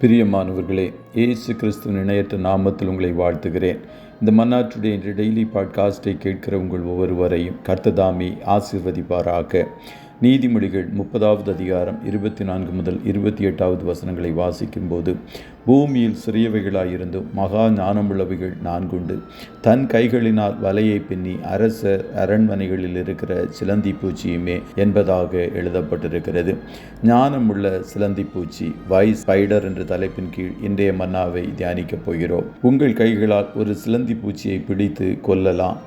பிரியமானவர்களே, இயேசு கிறிஸ்துவின் இணையற்ற நாமத்தில் உங்களை வாழ்த்துகிறேன். இந்த மன்னாற்றுடைய இன்று டெய்லி பாட்காஸ்டை கேட்கிற உங்கள் ஒவ்வொருவரையும் கர்த்தர் ஆசீர்வதிப்பாராக. நீதிமொழிகள் 30வது அதிகாரம் 24 முதல் 28வது வசனங்களை வாசிக்கும்போது, பூமியில் சிறியவைகளாயிருந்தும் மகா ஞானமுள்ளவைகள் 4 உண்டு. தன் கைகளினால் வலையை பின்னி அரசர் அரண்மனைகளில் இருக்கிற சிலந்தி பூச்சியுமே என்பதாக எழுதப்பட்டிருக்கிறது. ஞானமுள்ள சிலந்தி பூச்சி, வைஸ் ஸ்பைடர் என்ற தலைப்பின் கீழ் இன்றைய மன்னாவை தியானிக்கப் போகிறோம். உங்கள் கைகளால் ஒரு சிலந்தி பூச்சியை பிடித்து கொல்லலாம்,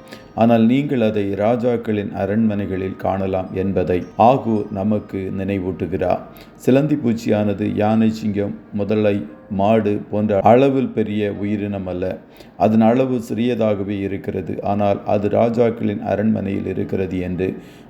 ஆனால் நீங்கள் அதை ராஜாக்களின் அரண்மனைகளில் காணலாம் என்பதை ஆகூர் நமக்கு நினைவூட்டுகிறார். சிலந்தி பூச்சியானது யானை, சிங்கம், முதலை, மாடு போன்ற அளவில் பெரிய உயிரினம் அல்ல. அதன் அளவு சிறியதாகவே இருக்கிறது. ஆனால் அது ராஜாக்களின் அரண்மனையில் இருக்கிறது என்று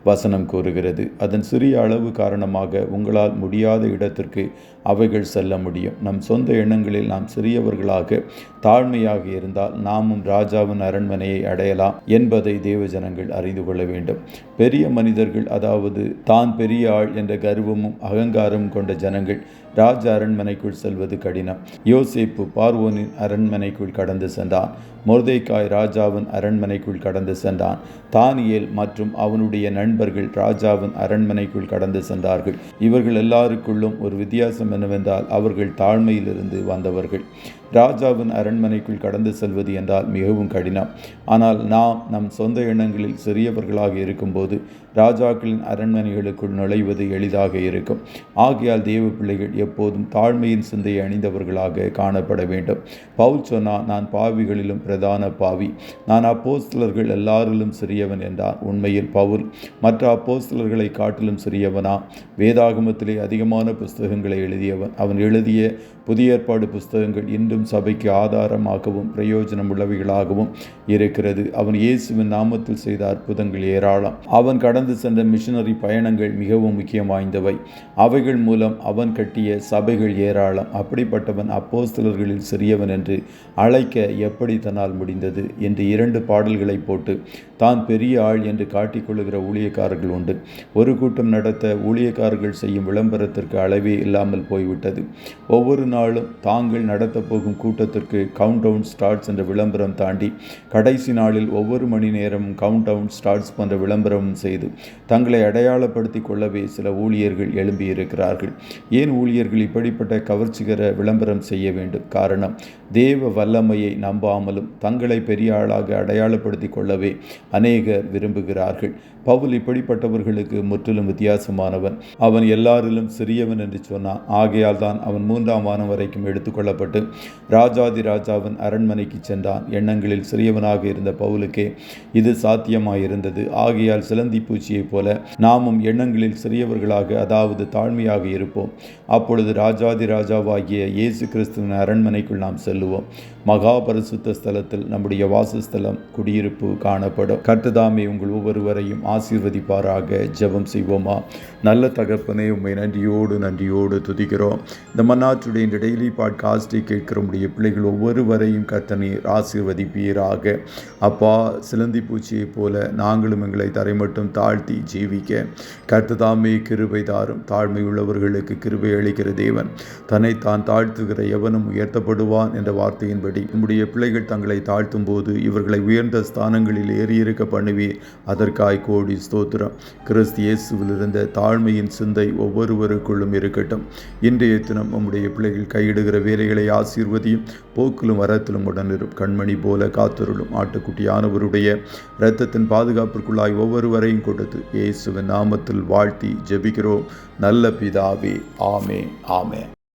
வசனம் கூறுகிறது. அதன் சிறிய அளவு காரணமாக உங்களால் முடியாத இடத்திற்கு அவைகள் செல்ல முடியும். நம் சொந்த எண்ணங்களில் நாம் சிறியவர்களாக தாழ்மையாக இருந்தால் நாமும் ராஜாவின் அரண்மனையை அடையலாம் என்பதை தேவஜனங்கள் அறிந்து கொள்ள வேண்டும். பெரிய மனிதர்கள், அதாவது தான் பெரிய ஆள் என்ற கர்வமும் அகங்காரமும் கொண்ட ஜனங்கள் ராஜ அரண்மனைக்குள் செல்வது கடினம். யோசேப்பு பார்வோனின் அரண்மனைக்குள் கடந்து சென்றான். மொர்தெகாய் ராஜாவின் அரண்மனைக்குள் கடந்து சென்றான். தானியேல் மற்றும் அவனுடைய நண்பர்கள் ராஜாவின் அரண்மனைக்குள் கடந்து சென்றார்கள். இவர்கள் எல்லாருக்குள்ளும் ஒரு வித்தியாசம் என்னவென்றால், அவர்கள் தாழ்மையிலிருந்து வந்தவர்கள். ராஜாவின் அரண்மனைக்குள் கடந்து செல்வது என்றால் மிகவும் கடினம். ஆனால் நாம் நம் சொந்த எண்ணங்களில் சிறியவர்களாக இருக்கும்போது ராஜாக்களின் அரண்மனைகளுக்குள் நுழைவது எளிதாக இருக்கும். ஆகையால் தேவ பிள்ளைகள் எப்போதும் தாழ்மையின் சிந்தையை அணிந்தவர்களாக காணப்பட வேண்டும். பவுல் சொன்னான், நான் பாவிகளிலும் பிரதான பாவி, நான் அப்போஸ்தலர்கள் எல்லாரிலும் சிறியவன் என்றார். உண்மையில் பவுல் மற்ற அப்போஸ்தலர்களை காட்டிலும் சிறியவனா? வேதாகமத்திலே அதிகமான புஸ்தகங்களை எழுதியவன். அவன் எழுதிய புதிய ஏற்பாடு புஸ்தகங்கள் இன்றும் சபைக்கு ஆதாரமாகவும் பிரயோஜனம் உள்ளவைகளாகவும் இருக்கிறது. அவன் இயேசுவின் நாமத்தில் செய்த அற்புதங்கள் ஏராளம். அவன் கடந்து சென்ற மிஷனரி பயணங்கள் மிகவும் முக்கியம் வாய்ந்தவை. அவைகள் மூலம் அவன் கட்டிய சபைகள் ஏராளம். அப்படிப்பட்டவன் அப்போஸ்தலர்களில் சிறியவன் என்று அழைக்க எப்படி தன்னால் முடிந்தது என்று 2 பாடல்களை போட்டு தான் பெரிய ஆள் என்று காட்டிக்கொள்ளுகிற ஊழியக்காரர்கள் உண்டு. ஒரு கூட்டம் நடத்த ஊழியக்காரர்கள் செய்யும் விளம்பரத்திற்கு அளவே இல்லாமல் போய்விட்டது. ஒவ்வொரு நாளும் தாங்கள் நடத்த போகும் கூட்டத்திற்கு கவுண்ட் டவுன் ஸ்டார்ட்ஸ் என்ற விளம்பரம் தாண்டி கடைசி நாளில் ஒவ்வொரு மணி நேரமும் கவுண்ட் டவுன் ஸ்டார்ட்ஸ் போன்ற விளம்பரமும் செய்து தங்களை அடையாளப்படுத்தி கொள்ளவே சில ஊழியர்கள் எழும்பியிருக்கிறார்கள். ஏன் ஊழியர்கள் இப்படிப்பட்ட கவர்ச்சிகர விளம்பரம் செய்ய வேண்டும்? காரணம், தேவ வல்லமையை நம்பாமலும் தங்களை பெரிய ஆளாக அடையாளப்படுத்தி கொள்ளவே அநேகர் விரும்புகிறார்கள். பவுல் இப்படிப்பட்டவர்களுக்கு முற்றிலும் வித்தியாசமானவன். அவன் எல்லாரிலும் சிறியவன் என்று சொன்னான். ஆகையால் தான் அவன் 3ஆம் வானம் வரைக்கும் எடுத்துக்கொள்ளப்பட்டு ராஜாதி ராஜாவின் அரண்மனைக்கு சென்றான். எண்ணங்களில் சிறியவனாக இருந்த பவுலுக்கே இது சாத்தியமாயிருந்தது. ஆகையால் சிலந்தி பூச்சியைப் போல நாமும் எண்ணங்களில் சிறியவர்களாக, அதாவது தாழ்மையாக இருப்போம். அப்பொழுது ராஜாதி ராஜாவாகிய இயேசு கிறிஸ்துவின் அரண்மனைக்குள் நாம் செல்லுவோம். மகா பரிசுத்த ஸ்தலத்தில் நம்முடைய வாசஸ்தலம், குடியிருப்பு காணப்படும். கர்த்தர் உங்கள் ஒவ்வொருவரையும் ஆசீர்வதிப்பாராக. ஜெபம் செய்வோமா? நல்ல தகப்பனே, உம்மை நன்றியோடு துதிக்கிறோம். இந்த மன்னாற்றுடைய இந்த டெய்லி பாட்காஸ்டை கேட்கிற உடைய பிள்ளைகள் ஒவ்வொருவரையும் கர்த்தர் நீர் ஆசீர்வதிப்பீராக. அப்பா, சிலந்தி பூச்சியைப் போல நாங்களும் எங்களை தரை மட்டும் தாழ்த்தி ஜீவிக்க கர்த்தர் கிருபை தாரும். தாழ்மை உள்ளவர்களுக்கு கிருபை அளிக்கிற தேவன். தன்னை தான் தாழ்த்துகிற எவனும் உயர்த்தப்படுவான் என்ற வார்த்தையின்படி உம்முடைய பிள்ளைகள் தங்களை தாழ்த்தும் போது இவர்களை உயர்ந்த ஸ்தானங்களில் ஏறியிருக்க பண்ணுவீர். அதற்காய் கோடி ஸ்தோத்திரம். கிறிஸ்து இயேசுவில் இருந்த தாழ்மையின் சிந்தை ஒவ்வொருவருக்குள்ளும் இருக்கட்டும். இன்றைய தினம் உம்முடைய பிள்ளைகள் கையிடுகிற வேலைகளை ஆசீர்வதியும். போக்கிலும் வரத்திலும் உடனிரும். கண்மணி போல காத்தருளும். ஆட்டுக்குட்டியானவருடைய இரத்தத்தின் பாதுகாப்பிற்குள்ளாய் ஒவ்வொருவரையும் கொடுத்து இயேசுவின் நாமத்தில் வாழ்த்தி ஜெபிக்கிறோம் நல்ல பிதாவே. ஆமென்.